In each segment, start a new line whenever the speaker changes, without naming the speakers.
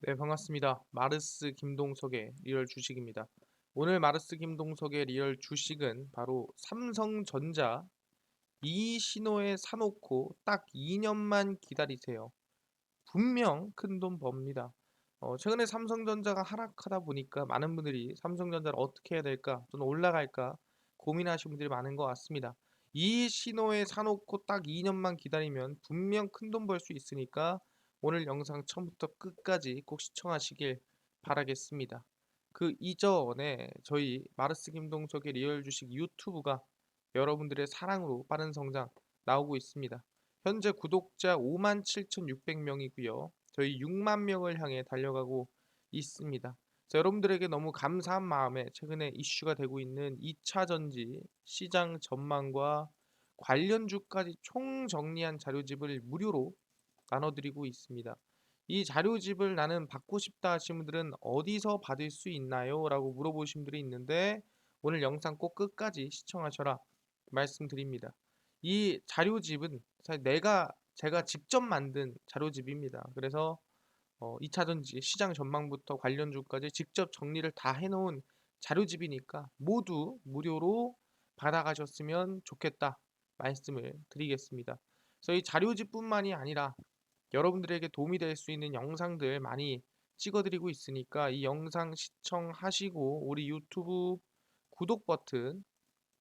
네, 반갑습니다. 마르스 김동석의 리얼 주식입니다. 오늘 마르스 김동석의 리얼 주식은 바로 삼성전자 이신호에 사놓고 딱 2년만 기다리세요. 분명 큰돈 법니다. 최근에 삼성전자가 하락하다 보니까 많은 분들이 삼성전자를 어떻게 해야 될까 또는 올라갈까 고민하시는 분들이 많은 것 같습니다. 이 신호에 사놓고 딱 2년만 기다리면 분명 큰돈 벌 수 있으니까 오늘 영상 처음부터 끝까지 꼭 시청하시길 바라겠습니다. 그 이전에 저희 마르스 김동석의 리얼 주식 유튜브가 여러분들의 사랑으로 빠른 성장 나오고 있습니다. 현재 구독자 57,600명이고요. 저희 6만 명을 향해 달려가고 있습니다. 여러분들에게 너무 감사한 마음에 최근에 이슈가 되고 있는 2차 전지 시장 전망과 관련주까지 총 정리한 자료집을 무료로 나눠드리고 있습니다. 이 자료집을 나는 받고 싶다 하시는 분들은 어디서 받을 수 있나요? 라고 물어보신 분들이 있는데 오늘 영상 꼭 끝까지 시청하셔라 말씀드립니다. 이 자료집은 사실 제가 직접 만든 자료집입니다. 그래서 2차 전지 시장 전망부터 관련주까지 직접 정리를 다 해놓은 자료집이니까 모두 무료로 받아가셨으면 좋겠다 말씀을 드리겠습니다. 그래서 이 자료집뿐만이 아니라 여러분들에게 도움이 될 수 있는 영상들 많이 찍어드리고 있으니까 이 영상 시청하시고 우리 유튜브 구독 버튼,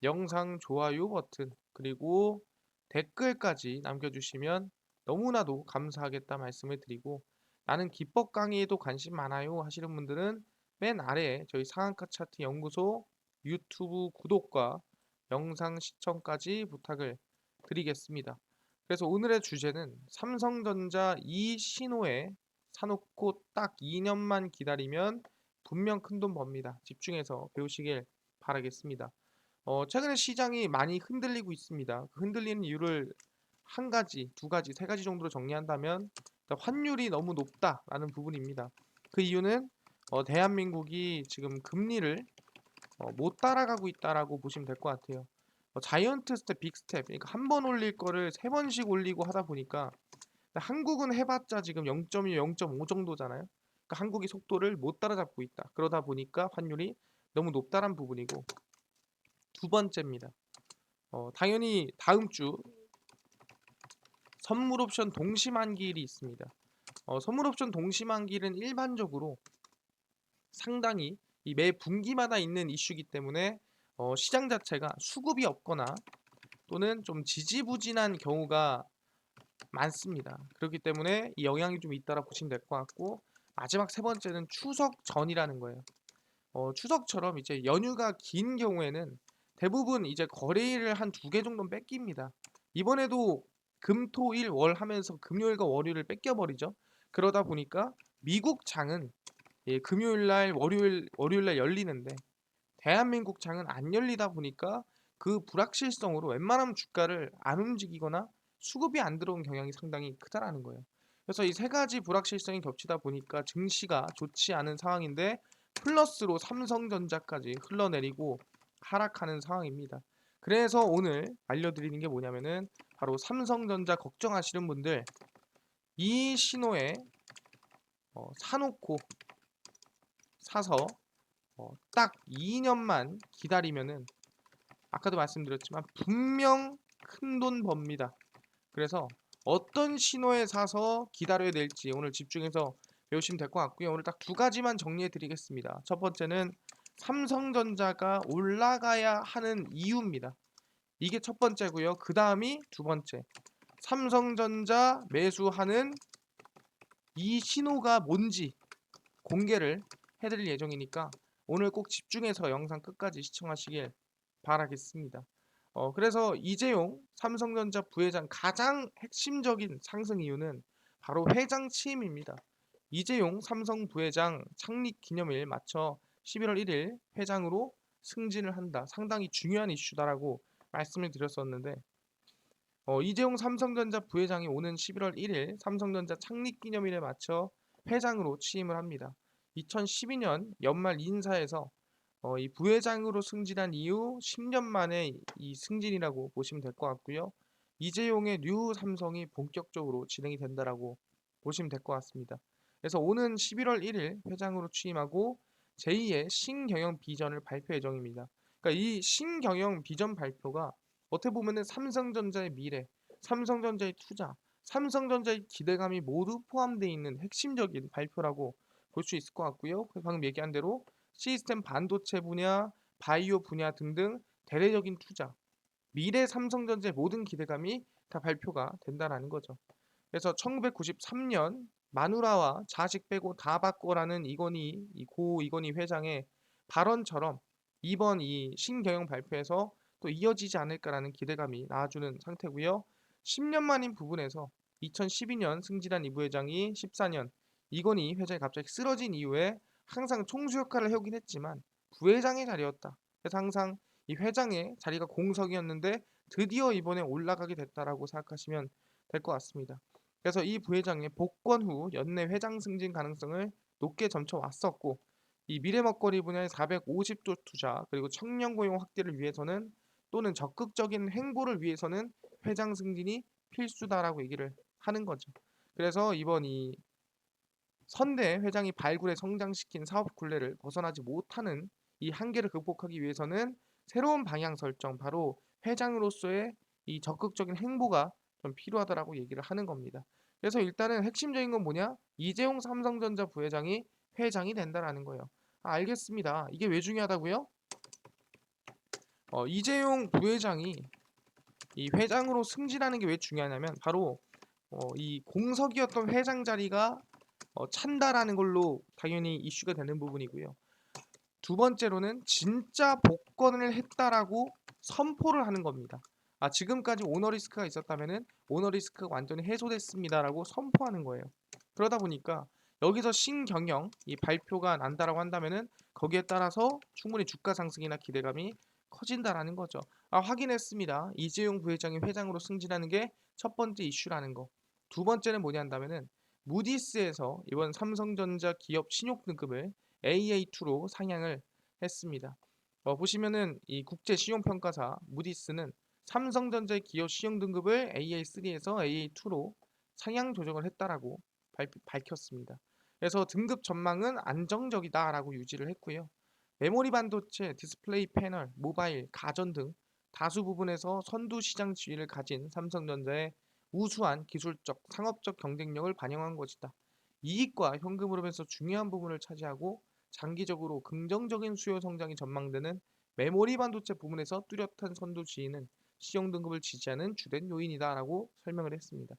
영상 좋아요 버튼, 그리고 댓글까지 남겨주시면 너무나도 감사하겠다 말씀을 드리고 나는 기법 강의에도 관심 많아요 하시는 분들은 맨 아래에 저희 상한가 차트 연구소 유튜브 구독과 영상 시청까지 부탁을 드리겠습니다. 그래서 오늘의 주제는 삼성전자 이 신호에 사놓고 딱 2년만 기다리면 분명 큰돈 법니다. 집중해서 배우시길 바라겠습니다. 최근에 시장이 많이 흔들리고 있습니다. 그 흔들리는 이유를 한 가지, 두 가지, 세 가지 정도로 정리한다면 일단 환율이 너무 높다라는 부분입니다. 그 이유는 대한민국이 지금 금리를 못 따라가고 있다라고 보시면 될 것 같아요. 자이언트 스텝, 빅 스텝, 그러니까 한 번 올릴 거를 세 번씩 올리고 하다 보니까 한국은 해봤자 지금 0.2, 0.5 정도잖아요. 그러니까 한국이 속도를 못 따라잡고 있다. 그러다 보니까 환율이 너무 높다란 부분이고 두 번째입니다. 당연히 다음 주 선물 옵션 동시만기일이 있습니다. 선물 옵션 동시만기일은 일반적으로 상당히 이 매 분기마다 있는 이슈이기 때문에 시장 자체가 수급이 없거나 또는 좀 지지부진한 경우가 많습니다. 그렇기 때문에 이 영향이 좀 있다라 보시면 될 것 같고 마지막 세 번째는 추석 전이라는 거예요. 추석처럼 이제 연휴가 긴 경우에는 대부분 이제 거래일을 한 두 개 정도는 뺏깁니다. 이번에도 금, 토, 일, 월 하면서 금요일과 월요일을 뺏겨버리죠. 그러다 보니까 미국 장은 금요일 날, 월요일 날 열리는데 대한민국 장은 안 열리다 보니까 그 불확실성으로 웬만하면 주가를 안 움직이거나 수급이 안 들어온 경향이 상당히 크다라는 거예요. 그래서 이 세 가지 불확실성이 겹치다 보니까 증시가 좋지 않은 상황인데 플러스로 삼성전자까지 흘러내리고 하락하는 상황입니다. 그래서 오늘 알려드리는 게 뭐냐면은 바로 삼성전자 걱정하시는 분들 이 신호에 사놓고 사서 딱 2년만 기다리면은 아까도 말씀드렸지만 분명 큰돈 법니다. 그래서 어떤 신호에 사서 기다려야 될지 오늘 집중해서 배우시면 될 것 같고요. 오늘 딱 두 가지만 정리해 드리겠습니다. 첫 번째는 삼성전자가 올라가야 하는 이유입니다. 이게 첫 번째고요. 그 다음이 두 번째. 삼성전자 매수하는 이 신호가 뭔지 공개를 해드릴 예정이니까 오늘 꼭 집중해서 영상 끝까지 시청하시길 바라겠습니다. 그래서 이재용 삼성전자 부회장 가장 핵심적인 상승 이유는 바로 회장 취임입니다. 이재용 삼성 부회장 창립 기념일 맞춰 11월 1일 회장으로 승진을 한다. 상당히 중요한 이슈다라고 말씀을 드렸었는데 이재용 삼성전자 부회장이 오는 11월 1일 삼성전자 창립 기념일에 맞춰 회장으로 취임을 합니다. 2012년 연말 인사에서 이 부회장으로 승진한 이후 10년 만에 이 승진이라고 보시면 될 것 같고요. 이재용의 뉴 삼성이 본격적으로 진행이 된다라고 보시면 될 것 같습니다. 그래서 오는 11월 1일 회장으로 취임하고 제2의 신경영 비전을 발표 예정입니다. 그러니까 이 신경영 비전 발표가 어떻게 보면은 삼성전자의 미래, 삼성전자의 투자, 삼성전자의 기대감이 모두 포함되어 있는 핵심적인 발표라고 볼 수 있을 것 같고요. 방금 얘기한 대로 시스템 반도체 분야, 바이오 분야 등등 대대적인 투자, 미래 삼성전자의 모든 기대감이 다 발표가 된다라는 거죠. 그래서 1993년 마누라와 자식 빼고 다 바꿔라는 고 이건희 회장의 발언처럼 이번 이 신경영 발표에서 또 이어지지 않을까라는 기대감이 나와주는 상태고요. 10년 만인 부분에서 2012년 승진한 이 부회장이 14년 이건희 회장이 갑자기 쓰러진 이후에 항상 총수 역할을 해오긴 했지만 부회장의 자리였다. 그래서 항상 이 회장의 자리가 공석이었는데 드디어 이번에 올라가게 됐다라고 생각하시면 될 것 같습니다. 그래서 이 부회장의 복권 후 연내 회장 승진 가능성을 높게 점쳐왔었고 이 미래 먹거리 분야의 450조 투자 그리고 청년 고용 확대를 위해서는 또는 적극적인 행보를 위해서는 회장 승진이 필수다라고 얘기를 하는 거죠. 그래서 이번 이 선대 회장이 발굴해 성장시킨 사업 굴레를 벗어나지 못하는 이 한계를 극복하기 위해서는 새로운 방향 설정, 바로 회장으로서의 이 적극적인 행보가 좀 필요하다라고 얘기를 하는 겁니다. 그래서 일단은 핵심적인 건 뭐냐? 이재용 삼성전자 부회장이 회장이 된다라는 거예요. 아, 알겠습니다. 이게 왜 중요하다고요? 이재용 부회장이 이 회장으로 승진하는 게 왜 중요하냐면 바로 이 공석이었던 회장 자리가 찬다라는 걸로 당연히 이슈가 되는 부분이고요. 두 번째로는 진짜 복권을 했다라고 선포를 하는 겁니다. 아, 지금까지 오너 리스크가 있었다면은 오너 리스크가 완전히 해소됐습니다라고 선포하는 거예요. 그러다 보니까 여기서 신경영 이 발표가 난다라고 한다면은 거기에 따라서 충분히 주가 상승이나 기대감이 커진다라는 거죠. 아, 확인했습니다. 이재용 부회장이 회장으로 승진하는 게 첫 번째 이슈라는 거. 두 번째는 뭐냐 한다면은 무디스에서 이번 삼성전자 기업 신용 등급을 AA2로 상향을 했습니다. 보시면은 이 국제 신용 평가사 무디스는 삼성전자의 기업 신용 등급을 AA3에서 AA2로 상향 조정을 했다라고 밝혔습니다. 그래서 등급 전망은 안정적이다라고 유지를 했고요. 메모리 반도체, 디스플레이 패널, 모바일, 가전 등 다수 부분에서 선두 시장 지위를 가진 삼성전자의 우수한 기술적, 상업적 경쟁력을 반영한 것이다. 이익과 현금 흐름에서 중요한 부분을 차지하고 장기적으로 긍정적인 수요 성장이 전망되는 메모리 반도체 부분에서 뚜렷한 선두 지위는 시형 등급을 지지하는 주된 요인이다라고 설명을 했습니다.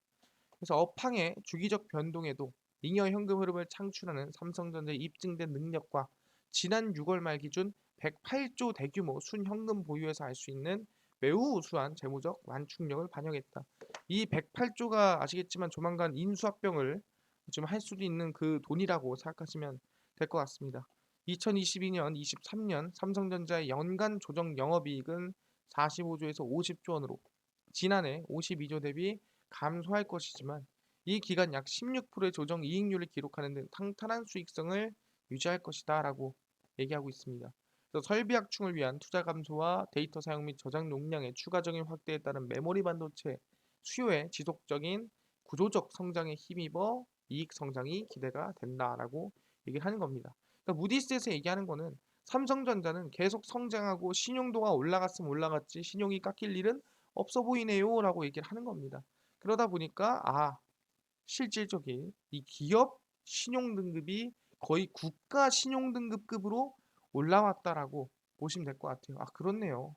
그래서 업황의 주기적 변동에도 잉여 현금 흐름을 창출하는 삼성전자의 입증된 능력과 지난 6월 말 기준 108조 대규모 순현금 보유에서 알 수 있는 매우 우수한 재무적 완충력을 반영했다. 이 108조가 아시겠지만 조만간 인수합병을 좀 할 수도 있는 그 돈이라고 생각하시면 될 것 같습니다. 2022년, 23년 삼성전자의 연간 조정 영업이익은 45조에서 50조 원으로 지난해 52조 대비 감소할 것이지만 이 기간 약 16%의 조정 이익률을 기록하는 등 탄탄한 수익성을 유지할 것이다 라고 얘기하고 있습니다. 그래서 설비 확충을 위한 투자 감소와 데이터 사용 및 저장 용량의 추가적인 확대에 따른 메모리 반도체 수요의 지속적인 구조적 성장에 힘입어 이익 성장이 기대가 된다라고 얘기를 하는 겁니다. 그러니까 무디스에서 얘기하는 거는 삼성전자는 계속 성장하고 신용도가 올라갔으면 올라갔지 신용이 깎일 일은 없어 보이네요 라고 얘기를 하는 겁니다. 그러다 보니까 실질적인 이 기업 신용 등급이 거의 국가 신용 등급급으로 올라왔다라고 보시면 될 것 같아요. 아, 그렇네요.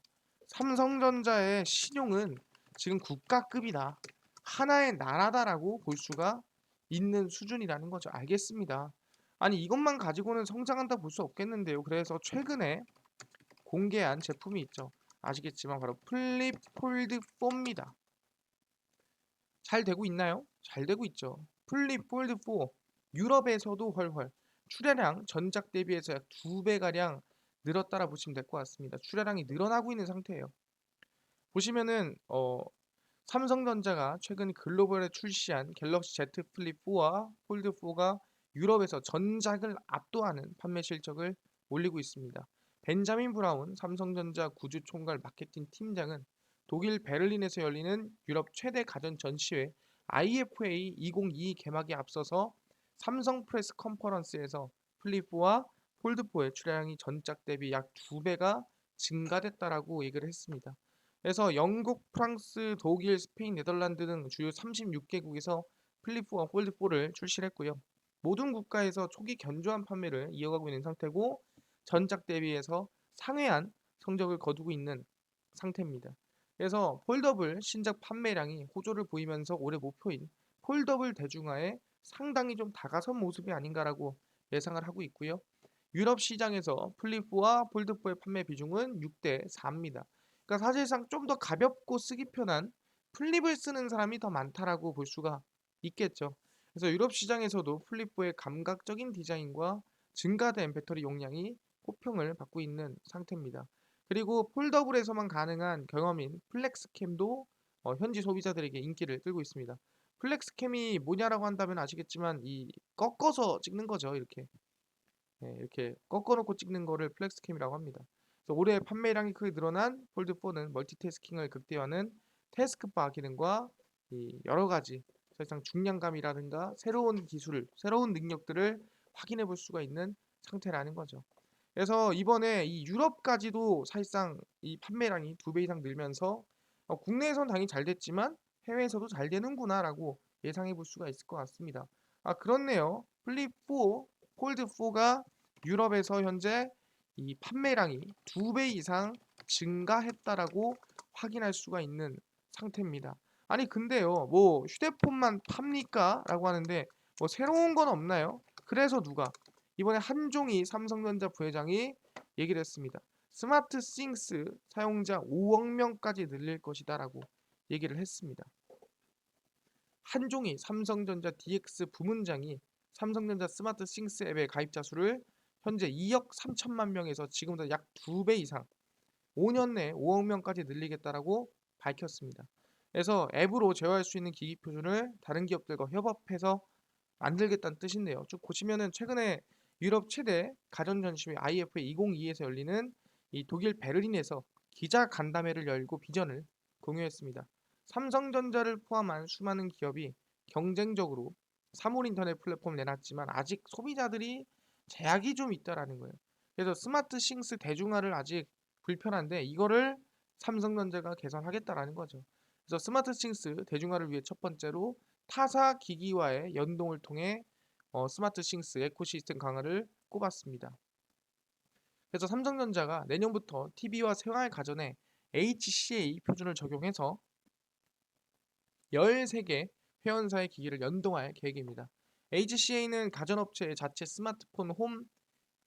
삼성전자의 신용은 지금 국가급이다. 하나의 나라다라고 볼 수가 있는 수준이라는 거죠. 알겠습니다. 아니, 이것만 가지고는 성장한다 볼 수 없겠는데요. 그래서 최근에 공개한 제품이 있죠. 아시겠지만 바로 플립 폴드 4입니다. 잘 되고 있나요? 잘 되고 있죠. 플립 폴드 4 유럽에서도 훨훨 출하량 전작 대비해서 약 2배가량 늘었다라 보시면 될 것 같습니다. 출하량이 늘어나고 있는 상태예요. 보시면은 삼성전자가 최근 글로벌에 출시한 갤럭시 Z 플립 4와 폴드 4가 유럽에서 전작을 압도하는 판매 실적을 올리고 있습니다. 벤자민 브라운 삼성전자 구주 총괄 마케팅 팀장은 독일 베를린에서 열리는 유럽 최대 가전 전시회 IFA 2022 개막에 앞서서 삼성 프레스 컨퍼런스에서 플립4와 폴드4의 출하량이 전작 대비 약 2배가 증가됐다라고 얘기를 했습니다. 그래서 영국, 프랑스, 독일, 스페인, 네덜란드 등 주요 36개국에서 플립4와 폴드4를 출시했고요. 모든 국가에서 초기 견조한 판매를 이어가고 있는 상태고 전작 대비해서 상회한 성적을 거두고 있는 상태입니다. 그래서 폴더블 신작 판매량이 호조를 보이면서 올해 목표인 폴더블 대중화에 상당히 좀 다가선 모습이 아닌가라고 예상을 하고 있고요. 유럽 시장에서 플립4와 폴드4의 판매 비중은 6대 4입니다. 그러니까 사실상 좀 더 가볍고 쓰기 편한 플립을 쓰는 사람이 더 많다라고 볼 수가 있겠죠. 그래서 유럽 시장에서도 플립4의 감각적인 디자인과 증가된 배터리 용량이 호평을 받고 있는 상태입니다. 그리고 폴더블에서만 가능한 경험인 플렉스캠도 현지 소비자들에게 인기를 끌고 있습니다. 플렉스캠이 뭐냐라고 한다면 아시겠지만 이 꺾어서 찍는 거죠. 이렇게 이렇게 꺾어놓고 찍는 거를 플렉스캠이라고 합니다. 그래서 올해 판매량이 크게 늘어난 폴드4는 멀티태스킹을 극대화하는 태스크바 기능과 이 여러 가지 사실상 중량감이라든가 새로운 기술, 새로운 능력들을 확인해 볼 수가 있는 상태라는 거죠. 그래서 이번에 이 유럽까지도 사실상 이 판매량이 2배 이상 늘면서 국내에선 당연히 잘 됐지만 해외에서도 잘 되는구나라고 예상해 볼 수가 있을 것 같습니다. 아, 그렇네요. 플립4, 폴드4가 유럽에서 현재 이 판매량이 2배 이상 증가했다라고 확인할 수가 있는 상태입니다. 아니 근데요, 뭐 휴대폰만 팝니까? 라고 하는데 뭐 새로운 건 없나요? 그래서 누가 이번에 한종희 삼성전자 부회장이 얘기를 했습니다. 스마트 싱스 사용자 5억 명까지 늘릴 것이다라고 얘기를 했습니다. 한종희 삼성전자 DX 부문장이 삼성전자 스마트 싱스 앱의 가입자 수를 현재 2억 3천만 명에서 지금보다 약 2배 이상 5년 내에 5억 명까지 늘리겠다라고 밝혔습니다. 그래서 앱으로 제어할 수 있는 기기 표준을 다른 기업들과 협업해서 만들겠다는 뜻인데요. 쭉 보시면은 최근에 유럽 최대 가전 전시회 IFA 2022에서 열리는 이 독일 베를린에서 기자 간담회를 열고 비전을 공유했습니다. 삼성전자를 포함한 수많은 기업이 경쟁적으로 사물 인터넷 플랫폼을 내놨지만 아직 소비자들이 제약이 좀 있다라는 거예요. 그래서 스마트 싱스 대중화를 아직 불편한데 이거를 삼성전자가 개선하겠다라는 거죠. 그래서 스마트 싱스 대중화를 위해 첫 번째로 타사 기기와의 연동을 통해 스마트 싱스 에코시스템 강화를 꼽았습니다. 그래서 삼성전자가 내년부터 TV와 생활 가전에 HCA 표준을 적용해서 13개 회원사의 기기를 연동할 계획입니다. HCA는 가전업체의 자체 스마트폰 홈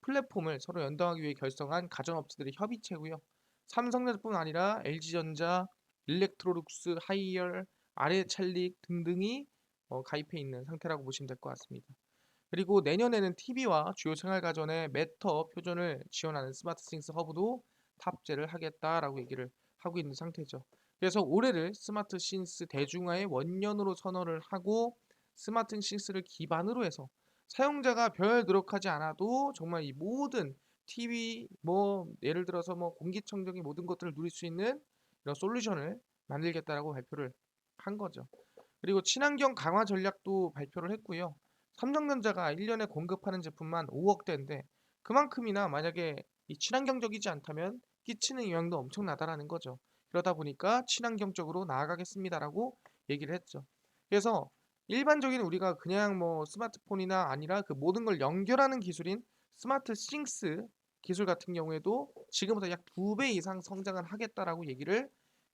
플랫폼을 서로 연동하기 위해 결성한 가전업체들의 협의체고요. 삼성전자뿐 아니라 LG전자, 일렉트로룩스, 하이얼, 아레찰릭 등등이 가입해 있는 상태라고 보시면 될 것 같습니다. 그리고 내년에는 TV와 주요 생활가전의 매터 표준을 지원하는 스마트싱스 허브도 탑재를 하겠다라고 얘기를 하고 있는 상태죠. 그래서 올해를 스마트싱스 대중화의 원년으로 선언을 하고 스마트싱스를 기반으로 해서 사용자가 별 노력하지 않아도 정말 이 모든 TV 뭐 예를 들어서 뭐 공기청정기 모든 것들을 누릴 수 있는 이런 솔루션을 만들겠다라고 발표를 한 거죠. 그리고 친환경 강화 전략도 발표를 했고요. 삼성전자가 1년에 공급하는 제품만 5억대인데 그만큼이나 만약에 이 친환경적이지 않다면 끼치는 영향도 엄청나다라는 거죠. 그러다 보니까 친환경적으로 나아가겠습니다라고 얘기를 했죠. 그래서 일반적인 우리가 그냥 뭐 스마트폰이나 아니라 그 모든 걸 연결하는 기술인 스마트 싱스 기술 같은 경우에도 지금보다 약 2배 이상 성장을 하겠다라고 얘기를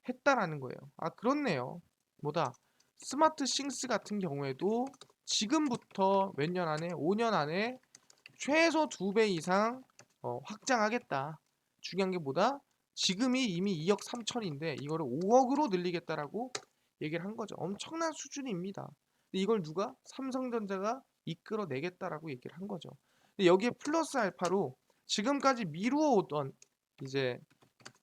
했다라는 거예요. 아, 그렇네요. 뭐다? 스마트 싱스 같은 경우에도 지금부터 몇 년 안에 5년 안에 최소 2배 이상 확장하겠다. 중요한 게 뭐다? 지금이 이미 2억 3천인데 이거를 5억으로 늘리겠다라고 얘기를 한 거죠. 엄청난 수준입니다. 근데 이걸 누가? 삼성전자가 이끌어내겠다라고 얘기를 한 거죠. 근데 여기에 플러스 알파로 지금까지 미루어 오던 이제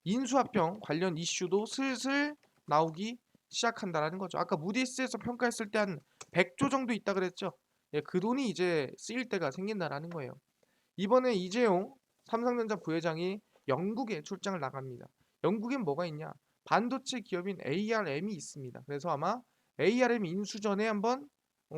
인수합병 관련 이슈도 슬슬 나오기 시작한다라는 거죠. 아까 무디스에서 평가했을 때 한 100조 정도 있다 그랬죠. 예, 그 돈이 이제 쓰일 때가 생긴다라는 거예요. 이번에 이재용 삼성전자 부회장이 영국에 출장을 나갑니다. 영국엔 뭐가 있냐? 반도체 기업인 ARM이 있습니다. 그래서 아마 ARM 인수 전에 한번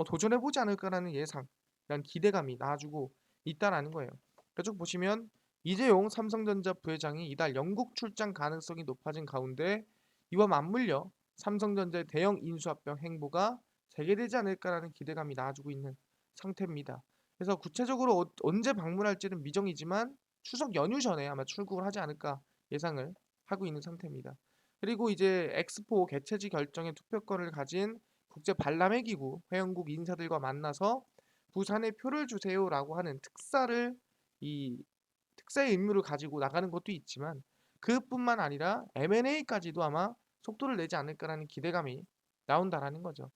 도전해보지 않을까라는 예상 이런 기대감이 나와주고 있다라는 거예요. 그러니까 쭉 보시면 이재용 삼성전자 부회장이 이달 영국 출장 가능성이 높아진 가운데 이와 맞물려 삼성전자의 대형 인수합병 행보가 재개되지 않을까라는 기대감이 나와주고 있는 상태입니다. 그래서 구체적으로 언제 방문할지는 미정이지만 추석 연휴 전에 아마 출국을 하지 않을까 예상을 하고 있는 상태입니다. 그리고 이제 엑스포 개최지 결정에 투표권을 가진 국제 박람회 기구 회원국 인사들과 만나서 부산에 표를 주세요라고 하는 이 특사의 의무를 가지고 나가는 것도 있지만 그뿐만 아니라 M&A까지도 아마 속도를 내지 않을까라는 기대감이 나온다라는 거죠.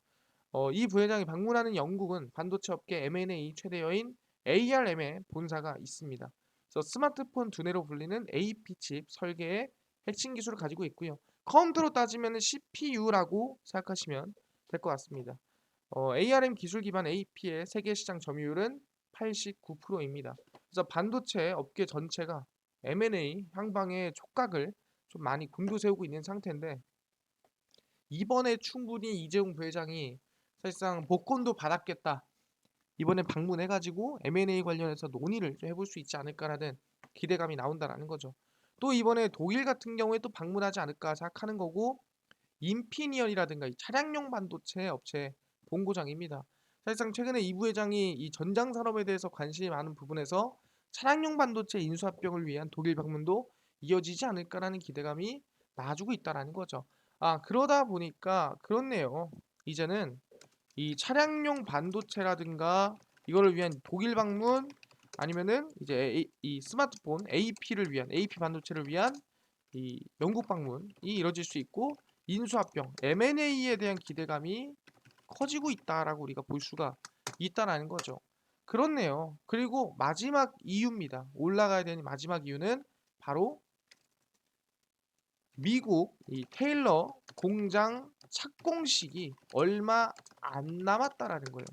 이 부회장이 방문하는 영국은 반도체 업계 M&A 최대여인 ARM의 본사가 있습니다. 그래서 스마트폰 두뇌로 불리는 AP 칩 설계의 핵심 기술을 가지고 있고요. 컴퓨터로 따지면 CPU라고 생각하시면 될 것 같습니다. ARM 기술 기반 AP의 세계 시장 점유율은 89%입니다. 그래서 반도체 업계 전체가 M&A 향방의 촉각을 좀 많이 곤두세우고 있는 상태인데 이번에 충분히 이재용 부회장이 사실상 복권도 받았겠다. 이번에 방문해가지고 M&A 관련해서 논의를 좀 해볼 수 있지 않을까라는 기대감이 나온다라는 거죠. 또 이번에 독일 같은 경우에 또 방문하지 않을까 생각하는 거고 인피니언이라든가 이 차량용 반도체 업체 본고장입니다. 사실상 최근에 이 부회장이 이 전장 산업에 대해서 관심이 많은 부분에서 차량용 반도체 인수합병을 위한 독일 방문도 이어지지 않을까라는 기대감이 나아주고 있다라는 거죠. 그러다 보니까 그렇네요. 이제는 이 차량용 반도체라든가 이거를 위한 독일 방문 아니면은 이제 이 스마트폰 AP를 위한 AP 반도체를 위한 이 영국 방문이 이뤄질 수 있고 인수합병 M&A에 대한 기대감이 커지고 있다라고 우리가 볼 수가 있다라는 거죠. 그렇네요. 그리고 마지막 이유입니다. 올라가야 되는 마지막 이유는 바로 미국 이 테일러 공장 착공식이 얼마 안 남았다라는 거예요.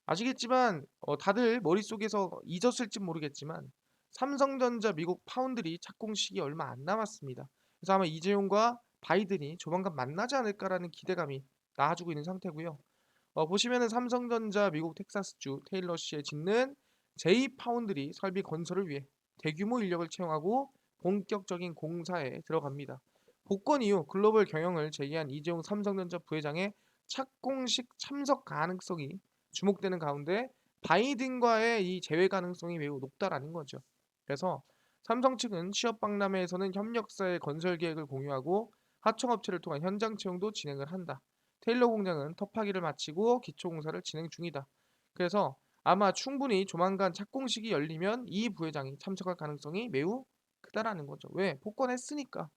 아시겠지만 다들 머릿속에서 잊었을지 모르겠지만 삼성전자 미국 파운드리 착공식이 얼마 안 남았습니다. 그래서 아마 이재용과 바이든이 조만간 만나지 않을까라는 기대감이 나아지고 있는 상태고요. 보시면은 삼성전자 미국 텍사스주 테일러시에 짓는 J 파운드리 설비 건설을 위해 대규모 인력을 채용하고 본격적인 공사에 들어갑니다. 복권 이후 글로벌 경영을 제기한 이재용 삼성전자 부회장의 착공식 참석 가능성이 주목되는 가운데 바이든과의 이 재회 가능성이 매우 높다라는 거죠. 그래서 삼성 측은 취업 박람회에서는 협력사의 건설 계획을 공유하고 하청업체를 통한 현장 채용도 진행을 한다. 테일러 공장은 터파기를 마치고 기초공사를 진행 중이다. 그래서 아마 충분히 조만간 착공식이 열리면 이 부회장이 참석할 가능성이 매우 크다라는 거죠. 왜? 복권했으니까.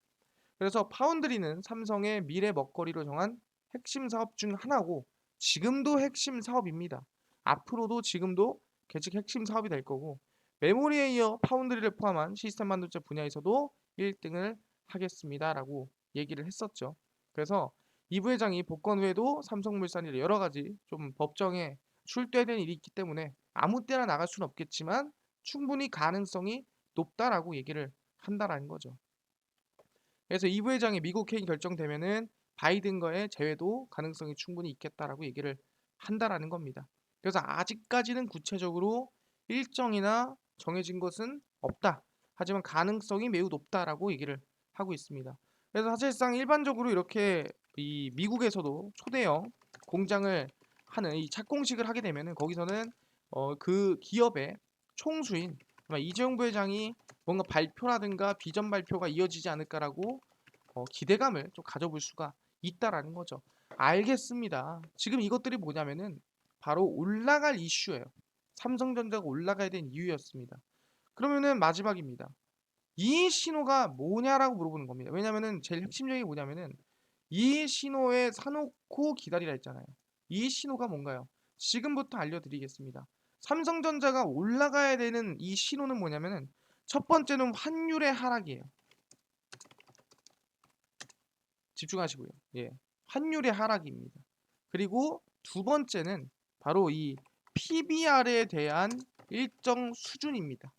그래서 파운드리는 삼성의 미래 먹거리로 정한 핵심 사업 중 하나고 지금도 핵심 사업입니다. 앞으로도 지금도 계속 핵심 사업이 될 거고 메모리에 이어 파운드리를 포함한 시스템 반도체 분야에서도 1등을 하겠습니다라고 얘기를 했었죠. 그래서 이 부회장이 복권 후에도 삼성물산이 여러 가지 좀 법정에 출두된 일이 있기 때문에 아무 때나 나갈 수는 없겠지만 충분히 가능성이 높다라고 얘기를 한다라는 거죠. 그래서 이 부회장이 미국 해임 결정되면은 바이든과의 재회도 가능성이 충분히 있겠다라고 얘기를 한다라는 겁니다. 그래서 아직까지는 구체적으로 일정이나 정해진 것은 없다. 하지만 가능성이 매우 높다라고 얘기를 하고 있습니다. 그래서 사실상 일반적으로 이렇게 이 미국에서도 초대형 공장을 하는 이 착공식을 하게 되면은 거기서는 그 기업의 총수인 아마 이재용 부회장이 뭔가 발표라든가 비전 발표가 이어지지 않을까라고 기대감을 좀 가져볼 수가 있다라는 거죠. 알겠습니다. 지금 이것들이 뭐냐면은 바로 올라갈 이슈예요. 삼성전자가 올라가야 된 이유였습니다. 그러면은 마지막입니다. 이 신호가 뭐냐라고 물어보는 겁니다. 왜냐면은 제일 핵심적인 게 뭐냐면은 이 신호에 사놓고 기다리라 했잖아요. 이 신호가 뭔가요? 지금부터 알려드리겠습니다. 삼성전자가 올라가야 되는 이 신호는 뭐냐면은 첫 번째는 환율의 하락이에요. 집중하시고요. 예. 환율의 하락입니다. 그리고 두 번째는 바로 이 PBR에 대한 일정 수준입니다.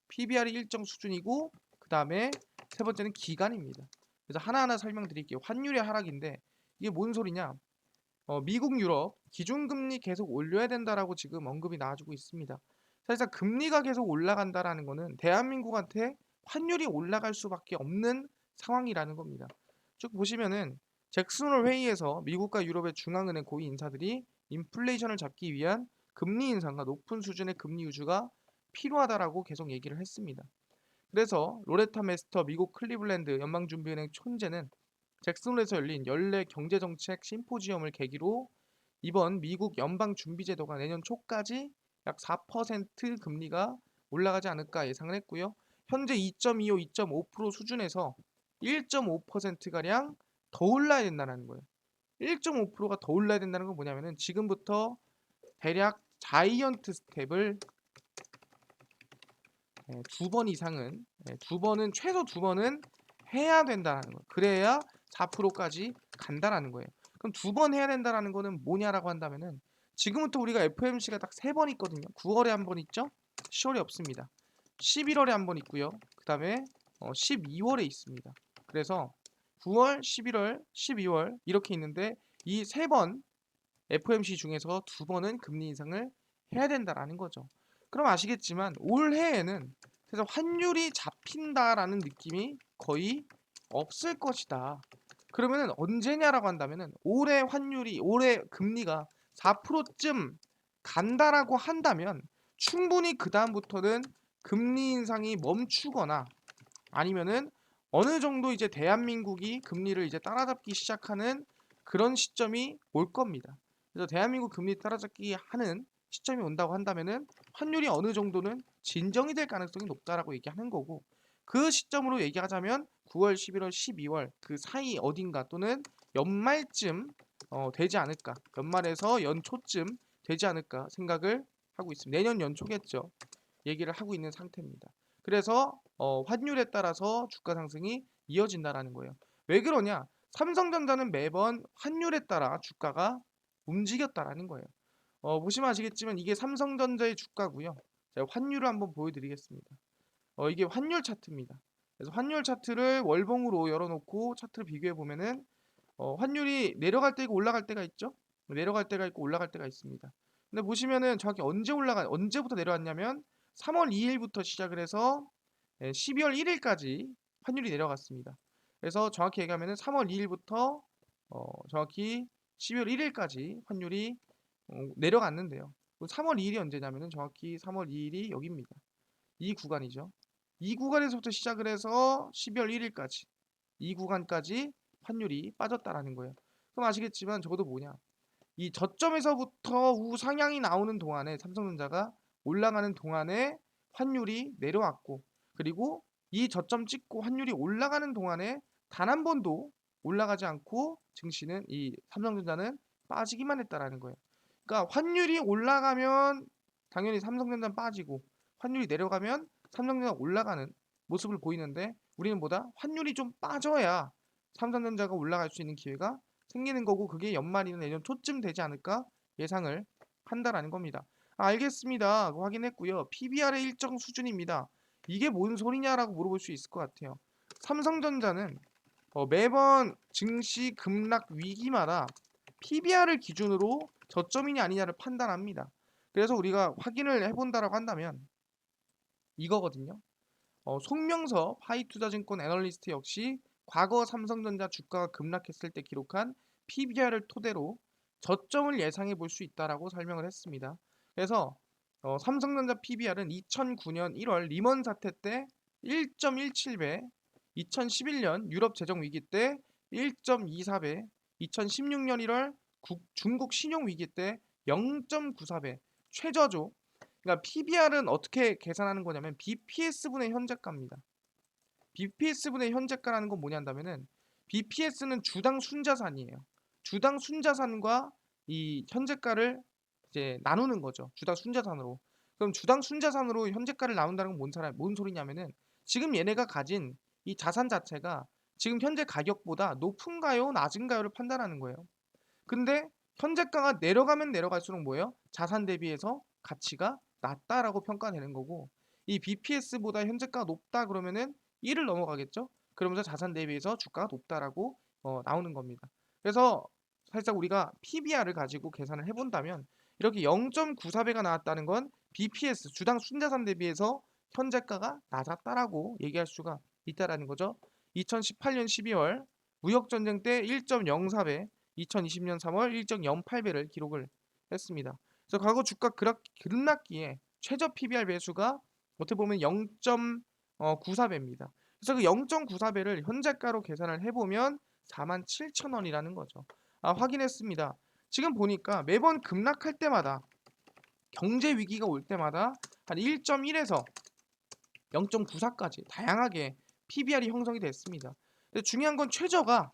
PBR이 일정 수준이고 그 다음에 세 번째는 기간입니다. 그래서 하나하나 설명드릴게요. 환율의 하락인데 이게 뭔 소리냐? 미국, 유럽 기준금리 계속 올려야 된다라고 지금 언급이 나와주고 있습니다. 사실상 금리가 계속 올라간다라는 거는 대한민국한테 환율이 올라갈 수밖에 없는 상황이라는 겁니다. 쭉 보시면은 잭슨 홀 회의에서 미국과 유럽의 중앙은행 고위 인사들이 인플레이션을 잡기 위한 금리 인상과 높은 수준의 금리 유지가 필요하다라고 계속 얘기를 했습니다. 그래서 로레타 메스터 미국 클리블랜드 연방준비은행 촌재는 잭슨홀에서 열린 연례 경제정책 심포지엄을 계기로 이번 미국 연방준비제도가 내년 초까지 약 4% 금리가 올라가지 않을까 예상을 했고요. 현재 2.25, 2.5% 수준에서 1.5%가량 더 올라야 된다는 거예요. 1.5%가 더 올라야 된다는 건 뭐냐면은 지금부터 대략 자이언트 스텝을 두 번 이상은 두 번은 최소 두 번은 해야 된다는 거예요. 그래야 4%까지 간다라는 거예요. 그럼 두 번 해야 된다라는 거는 뭐냐라고 한다면은 지금부터 우리가 FOMC가 딱 세 번 있거든요. 9월에 한 번 있죠. 10월에 없습니다. 11월에 한 번 있고요. 그다음에 12월에 있습니다. 그래서 9월, 11월, 12월 이렇게 있는데 이 세 번 FOMC 중에서 두 번은 금리 인상을 해야 된다라는 거죠. 그럼 아시겠지만 올해에는 그래서 환율이 잡힌다라는 느낌이 거의 없을 것이다. 그러면은 언제냐라고 한다면은 올해 금리가 4%쯤 간다라고 한다면 충분히 그 다음부터는 금리 인상이 멈추거나 아니면은 어느 정도 이제 대한민국이 금리를 이제 따라잡기 시작하는 그런 시점이 올 겁니다. 그래서 대한민국 금리 따라잡기 하는 시점이 온다고 한다면은 환율이 어느 정도는 진정이 될 가능성이 높다라고 얘기하는 거고 그 시점으로 얘기하자면 9월, 11월, 12월 그 사이 어딘가 또는 연말쯤 되지 않을까 연말에서 연초쯤 되지 않을까 생각을 하고 있습니다. 내년 연초겠죠. 얘기를 하고 있는 상태입니다. 그래서 환율에 따라서 주가 상승이 이어진다라는 거예요. 왜 그러냐? 삼성전자는 매번 환율에 따라 주가가 움직였다라는 거예요. 보시면 아시겠지만 이게 삼성전자의 주가고요. 제가 환율을 한번 보여드리겠습니다. 이게 환율 차트입니다. 그래서 환율 차트를 월봉으로 열어놓고 차트를 비교해 보면은 환율이 내려갈 때 있고 올라갈 때가 있죠. 내려갈 때가 있고 올라갈 때가 있습니다. 근데 보시면은 정확히 언제부터 내려왔냐면 3월 2일부터 시작을 해서 12월 1일까지 환율이 내려갔습니다. 그래서 정확히 얘기하면은 3월 2일부터 정확히 12월 1일까지 환율이 내려갔는데요. 3월 2일이 언제냐면은 정확히 3월 2일이 여기입니다. 이 구간이죠. 이 구간에서부터 시작을 해서 12월 1일까지 이 구간까지 환율이 빠졌다라는 거예요. 그럼 아시겠지만 적어도 뭐냐? 이 저점에서부터 우상향이 나오는 동안에 삼성전자가 올라가는 동안에 환율이 내려왔고 그리고 이 저점 찍고 환율이 올라가는 동안에 단 한 번도 올라가지 않고 증시는 이 삼성전자는 빠지기만 했다라는 거예요. 그러니까 환율이 올라가면 당연히 삼성전자는 빠지고 환율이 내려가면 삼성전자가 올라가는 모습을 보이는데 우리는 뭐다? 환율이 좀 빠져야 삼성전자가 올라갈 수 있는 기회가 생기는 거고 그게 연말이나 내년 초쯤 되지 않을까 예상을 한다라는 겁니다. 알겠습니다. 확인했고요. PBR의 일정 수준입니다. 이게 뭔 소리냐라고 물어볼 수 있을 것 같아요. 삼성전자는 매번 증시 급락 위기마다 PBR을 기준으로 저점이냐 아니냐를 판단합니다. 그래서 우리가 확인을 해본다라고 한다면 이거거든요. 송명섭 하이투자증권 애널리스트 역시 과거 삼성전자 주가가 급락했을 때 기록한 PBR을 토대로 저점을 예상해 볼 수 있다라고 설명을 했습니다. 그래서 삼성전자 PBR은 2009년 1월 리먼 사태 때 1.17배, 2011년 유럽 재정 위기 때 1.24배, 2016년 1월 중국 신용 위기 때 0.94배 최저죠. 그러니까 PBR은 어떻게 계산하는 거냐면 BPS분의 현재가입니다. BPS분의 현재가라는 건 뭐냐 한다면은 BPS는 주당 순자산이에요. 주당 순자산과 이 현재가를 이제 나누는 거죠. 주당 순자산으로. 그럼 주당 순자산으로 현재가를 나눈다는 건 뭔 소리냐면은 지금 얘네가 가진 이 자산 자체가 지금 현재 가격보다 높은가요, 낮은가요를 판단하는 거예요. 근데 현재가가 내려가면 내려갈수록 뭐예요? 자산 대비해서 가치가 낮다라고 평가되는 거고 이 BPS보다 현재가가 높다 그러면은 1을 넘어가겠죠? 그러면서 자산 대비해서 주가가 높다라고 나오는 겁니다. 그래서 살짝 우리가 PBR을 가지고 계산을 해본다면 이렇게 0.94배가 나왔다는 건 BPS 주당 순자산 대비해서 현재가가 낮았다라고 얘기할 수가 있다라는 거죠. 2018년 12월 무역전쟁 때 1.04배, 2020년 3월 1.08배를 기록을 했습니다. 그래서 과거 주가 급락기에 최저 PBR 배수가 어떻게 보면 0.94배입니다. 그래서 그 0.94배를 현재가로 계산을 해보면 47,000원이라는 거죠. 확인했습니다. 지금 보니까 매번 급락할 때마다 경제 위기가 올 때마다 한 1.1에서 0.94까지 다양하게 PBR이 형성이 됐습니다. 근데 중요한 건 최저가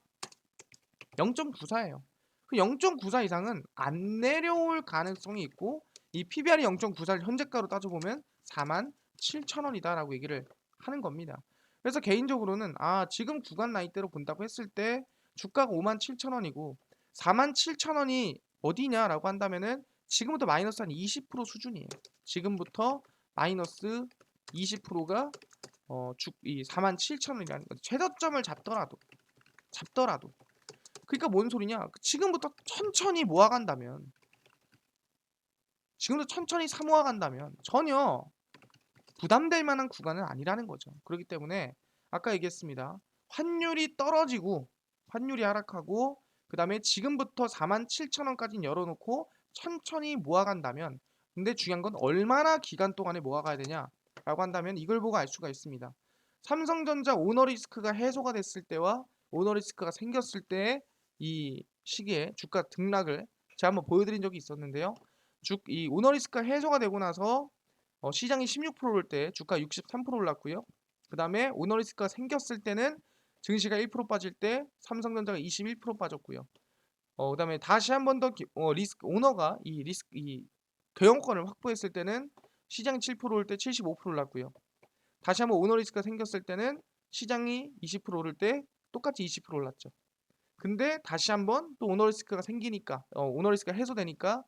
0.94예요. 그 0.94 이상은 안 내려올 가능성이 있고 이 PBR이 0.94를 현재가로 따져보면 47,000원이다라고 얘기를 하는 겁니다. 그래서 개인적으로는 지금 구간 나이대로 본다고 했을 때 주가가 57,000원이고 47,000원이 어디냐라고 한다면은 지금부터 마이너스 한 20% 수준이에요. 지금부터 마이너스 20%가 이 47,000원이라는 거죠. 최저점을 잡더라도 그러니까 뭔 소리냐? 지금부터 천천히 모아간다면 전혀 부담될 만한 구간은 아니라는 거죠. 그렇기 때문에 아까 얘기했습니다. 환율이 떨어지고 환율이 하락하고 그 다음에 지금부터 47,000원까지 열어놓고 천천히 모아간다면 근데 중요한 건 얼마나 기간 동안에 모아가야 되냐라고 한다면 이걸 보고 알 수가 있습니다. 삼성전자 오너리스크가 해소가 됐을 때와 오너리스크가 생겼을 때 이 시기에 주가 등락을 제가 한번 보여드린 적이 있었는데요. 이 오너리스크가 해소가 되고 나서 시장이 16% 오를 때 주가 63% 올랐고요. 그 다음에 오너리스크가 생겼을 때는 증시가 1% 빠질 때 삼성전자가 21% 빠졌고요. 그 다음에 다시 한 번 더 리스크 오너가 이 경영권을 확보했을 때는 시장이 7% 오를 때 75% 올랐고요. 다시 한번 오너리스크가 생겼을 때는 시장이 20% 오를 때 똑같이 20% 올랐죠. 근데 다시 한번 또 오너리스크가 생기니까 오너리스크가 해소되니까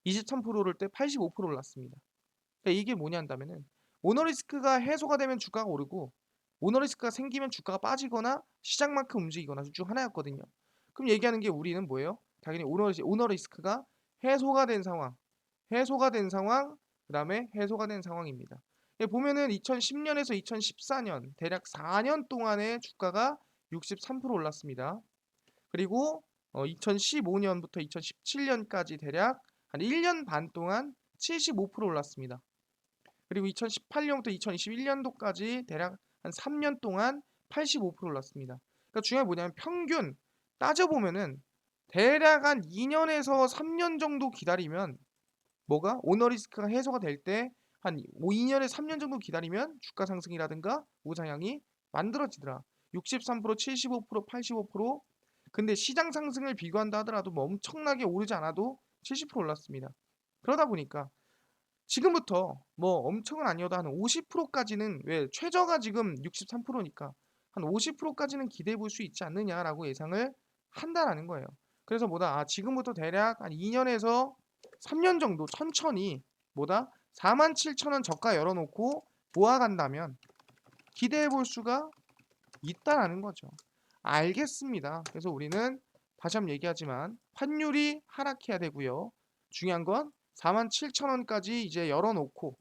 23% 오를 때 85% 올랐습니다. 그러니까 이게 뭐냐 한다면은 오너리스크가 해소가 되면 주가가 오르고 오너리스크가 생기면 주가가 빠지거나 시장만큼 움직이거나 둘 중 하나였거든요. 그럼 얘기하는 게 우리는 뭐예요? 당연히 오너리스크가 해소가 된 상황, 그다음에 해소가 된 상황입니다. 보면은 2010년에서 2014년 대략 4년 동안의 주가가 63% 올랐습니다. 그리고 2015년부터 2017년까지 대략 한 1년 반 동안 75% 올랐습니다. 그리고 2018년부터 2021년도까지 대략 한 3년 동안 85% 올랐습니다. 그러니까 중요한 게 뭐냐면 평균 따져보면은 대략 한 2년에서 3년 정도 기다리면 뭐가 오너리스크가 해소가 될 때 한 2년에 3년 정도 기다리면 주가 상승이라든가 우상향이 만들어지더라. 63%, 75%, 85%. 근데 시장 상승을 비교한다 하더라도 뭐 엄청나게 오르지 않아도 70% 올랐습니다. 그러다 보니까 지금부터 뭐 엄청은 아니어도 한 50%까지는 왜 최저가 지금 63%니까 한 50%까지는 기대해 볼 수 있지 않느냐라고 예상을 한다라는 거예요. 그래서 지금부터 대략 한 2년에서 3년 정도 천천히 47,000원 저가 열어놓고 모아간다면 기대해 볼 수가 있다라는 거죠. 알겠습니다. 그래서 우리는 다시 한번 얘기하지만 환율이 하락해야 되고요. 중요한 건 47,000원까지 이제 열어놓고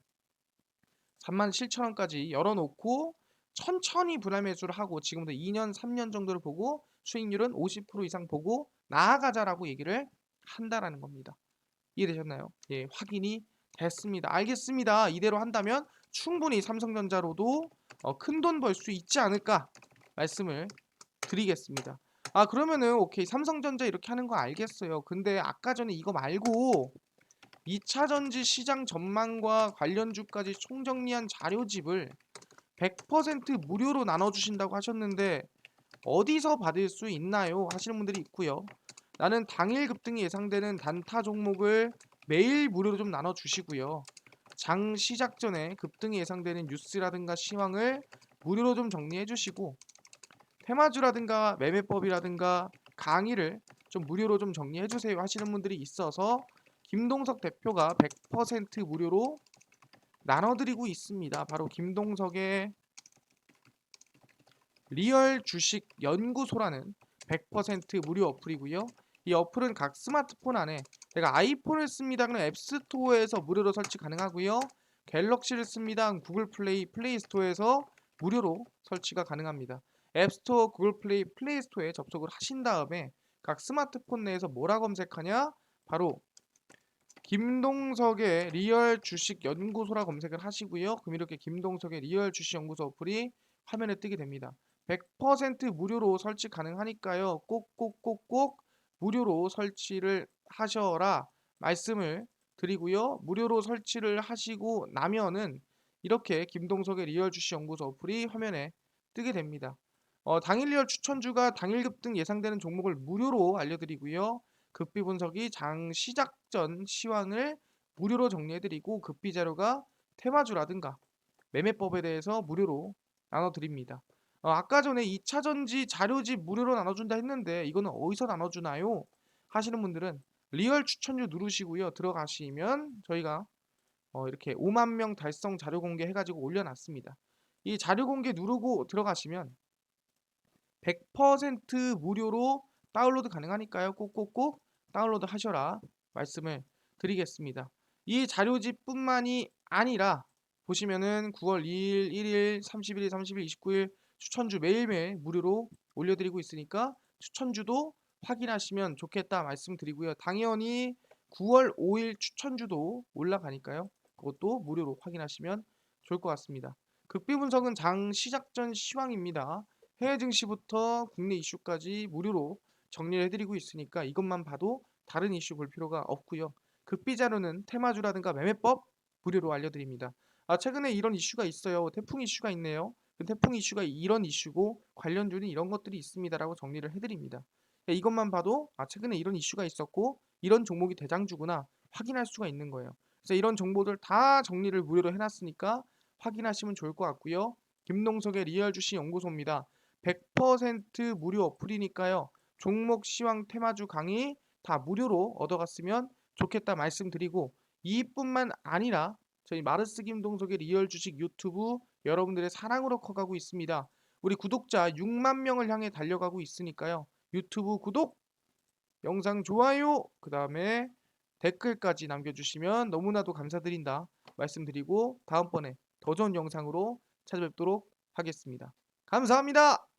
37,000원까지 열어놓고 천천히 분할 매수를 하고 지금부터 2년, 3년 정도를 보고 수익률은 50% 이상 보고 나아가자라고 얘기를 한다라는 겁니다. 이해되셨나요? 예, 확인이 됐습니다. 알겠습니다. 이대로 한다면 충분히 삼성전자로도 큰 돈 벌 수 있지 않을까 말씀을 드리겠습니다. 그러면은 오케이 삼성전자 이렇게 하는 거 알겠어요. 근데 아까 전에 이거 말고 2차전지 시장 전망과 관련주까지 총정리한 자료집을 100% 무료로 나눠주신다고 하셨는데 어디서 받을 수 있나요? 하시는 분들이 있고요. 나는 당일 급등이 예상되는 단타 종목을 매일 무료로 좀 나눠주시고요. 장 시작 전에 급등이 예상되는 뉴스라든가 시황을 무료로 좀 정리해 주시고 테마주라든가 매매법이라든가 강의를 좀 무료로 좀 정리해 주세요 하시는 분들이 있어서 김동석 대표가 100% 무료로 나눠드리고 있습니다. 바로 김동석의 리얼 주식 연구소라는 100% 무료 어플이고요. 이 어플은 각 스마트폰 안에 내가 아이폰을 씁니다. 그럼 앱스토어에서 무료로 설치 가능하고요. 갤럭시를 씁니다. 그럼 구글 플레이 스토어에서 무료로 설치가 가능합니다. 앱스토어, 구글 플레이 스토어에 접속을 하신 다음에 각 스마트폰 내에서 뭐라 검색하냐? 바로 김동석의 리얼 주식 연구소라 검색을 하시고요. 그럼 이렇게 김동석의 리얼 주식 연구소 어플이 화면에 뜨게 됩니다. 100% 무료로 설치 가능하니까요. 꼭꼭꼭꼭 무료로 설치를 하셔라 말씀을 드리고요. 무료로 설치를 하시고 나면은 이렇게 김동석의 리얼 주식 연구소 어플이 화면에 뜨게 됩니다. 당일 리얼 추천주가 당일 급등 예상되는 종목을 무료로 알려드리고요. 급비 분석이 장 시작 전 시황을 무료로 정리해드리고 급비 자료가 테마주라든가 매매법에 대해서 무료로 나눠드립니다. 아까 전에 2차전지 자료집 무료로 나눠준다 했는데 이거는 어디서 나눠주나요? 하시는 분들은 리얼 추천주 누르시고요. 들어가시면 저희가 이렇게 5만 명 달성 자료 공개 해가지고 올려놨습니다. 이 자료 공개 누르고 들어가시면 100% 무료로 다운로드 가능하니까요. 꼭꼭꼭 다운로드 하셔라 말씀을 드리겠습니다. 이 자료집뿐만이 아니라 보시면은 9월 2일, 1일, 31일, 30일, 29일 추천주 매일매일 무료로 올려드리고 있으니까 추천주도 확인하시면 좋겠다 말씀드리고요. 당연히 9월 5일 추천주도 올라가니까요. 그것도 무료로 확인하시면 좋을 것 같습니다. 극비 분석은 장 시작 전 시황입니다. 해외 증시부터 국내 이슈까지 무료로 정리를 해드리고 있으니까 이것만 봐도 다른 이슈 볼 필요가 없고요. 극비 자료는 테마주라든가 매매법 무료로 알려드립니다. 최근에 이런 이슈가 있어요. 태풍 이슈가 있네요. 그 태풍 이슈가 이런 이슈고 관련주는 이런 것들이 있습니다라고 정리를 해드립니다. 이것만 봐도 최근에 이런 이슈가 있었고 이런 종목이 대장주구나 확인할 수가 있는 거예요. 그래서 이런 정보들 다 정리를 무료로 해놨으니까 확인하시면 좋을 것 같고요. 김동석의 리얼 주식 연구소입니다. 100% 무료 어플이니까요. 종목 시황 테마주 강의 다 무료로 얻어갔으면 좋겠다 말씀드리고 이뿐만 아니라 저희 마르스 김동석의 리얼 주식 유튜브 여러분들의 사랑으로 커가고 있습니다. 우리 구독자 6만 명을 향해 달려가고 있으니까요. 유튜브 구독, 영상 좋아요, 그 다음에 댓글까지 남겨주시면 너무나도 감사드린다 말씀드리고 다음번에 더 좋은 영상으로 찾아뵙도록 하겠습니다. 감사합니다.